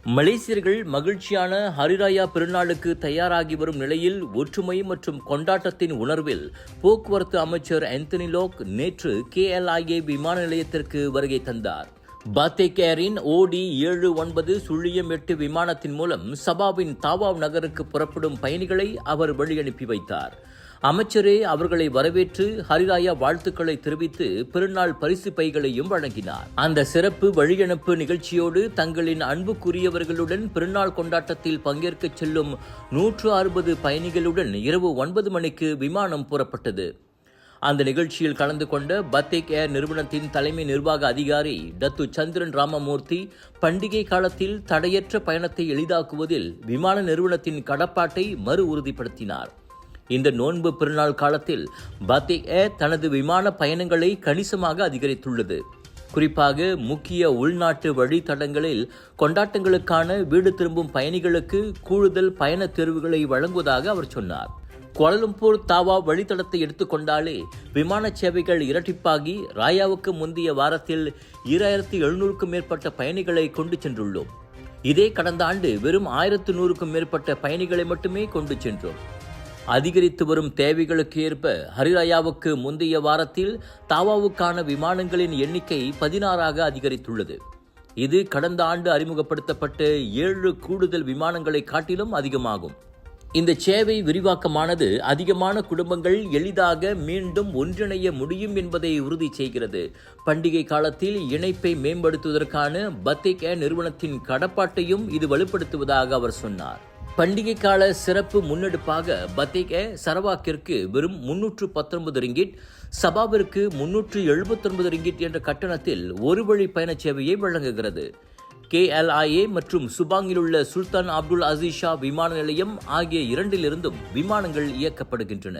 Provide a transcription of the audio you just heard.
மலேசியர்கள் மகிழ்ச்சியான ஹரிராயா பெருநாளுக்கு தயாராகி வரும் நிலையில் ஒற்றுமை மற்றும் கொண்டாட்டத்தின் உணர்வில் போக்குவரத்து அமைச்சர் ஆந்தனி லோக் நேற்று KLIA விமான நிலையத்திற்கு வருகை தந்தார். பாத்தேக் ஏரின் OD79-8 விமானத்தின் மூலம் சபாவின் தாவாவ் நகருக்கு புறப்படும் பயணிகளை அவர் வழியனுப்பி வைத்தார். அமைச்சரே அவர்களை வரவேற்று ஹரிராயா வாழ்த்துக்களை தெரிவித்து பெருநாள் பரிசு பைகளையும் வழங்கினார். அந்த சிறப்பு வழியனுப்பு நிகழ்ச்சியோடு தங்களின் அன்புக்குரியவர்களுடன் பெருநாள் கொண்டாட்டத்தில் பங்கேற்க செல்லும் 160 பயணிகளுடன் இரவு 9 மணிக்கு விமானம் புறப்பட்டது. அந்த நிகழ்ச்சியில் கலந்து கொண்ட பாத்தேக் ஏர் நிறுவனத்தின் தலைமை நிர்வாக அதிகாரி டத்து சந்திரன் ராமமூர்த்தி பண்டிகை காலத்தில் தடையற்ற பயணத்தை எளிதாக்குவதில் விமான நிறுவனத்தின் கடப்பாட்டை மறு உறுதிப்படுத்தினார். இந்த நோன்பு பெருநாள் காலத்தில் பாத்தேக் ஏர் தனது விமான பயணங்களை கணிசமாக அதிகரித்துள்ளது. குறிப்பாக முக்கிய உள்நாட்டு வழித்தடங்களில் கொண்டாட்டங்களுக்கான வீடு திரும்பும் பயணிகளுக்கு கூடுதல் பயண தேர்வுகளை வழங்குவதாக அவர் சொன்னார். கோலாலம்பூர் தாவா வழித்தடத்தை எடுத்துக்கொண்டாலே விமான சேவைகள் இரட்டிப்பாகி ராயாவுக்கு முந்தைய வாரத்தில் 2700க்கும் மேற்பட்ட பயணிகளை கொண்டு சென்றுள்ளோம். இதே கடந்த ஆண்டு வெறும் 1100க்கும் மேற்பட்ட பயணிகளை மட்டுமே கொண்டு சென்றோம். அதிகரித்து வரும் தேவைகளுக்கு ஏற்ப ஹரிராயாவுக்கு முந்தைய வாரத்தில் தாவாவுக்கான விமானங்களின் எண்ணிக்கை 16ஆக அதிகரித்துள்ளது. இது கடந்த ஆண்டு அறிமுகப்படுத்தப்பட்ட 7 கூடுதல் விமானங்களை காட்டிலும் அதிகமாகும். இந்த சேவை விரிவாக்கமானது அதிகமான குடும்பங்கள் எளிதாக மீண்டும் ஒன்றிணைய முடியும் என்பதை உறுதி செய்கிறது. பண்டிகை காலத்தில் இணைப்பை மேம்படுத்துவதற்கான பாத்தேக் ஏர் நிறுவனத்தின் கடப்பாட்டையும் இது வலுப்படுத்துவதாக அவர் சொன்னார். பண்டிகை கால சிறப்பு முன்னெடுப்பாக பாத்தேக் ஏர் சரவாக்கிற்கு வெறும் 319 ரிங்கிட், சபாவிற்கு 379 ரிங்கிட் என்ற கட்டணத்தில் ஒரு வழி பயண சேவையை வழங்குகிறது. KLIA மற்றும் சுபாங்கில் உள்ள சுல்தான் அப்துல் அசீஸ் ஷா விமான நிலையம் ஆகிய இரண்டிலிருந்தும் விமானங்கள் இயக்கப்படுகின்றன.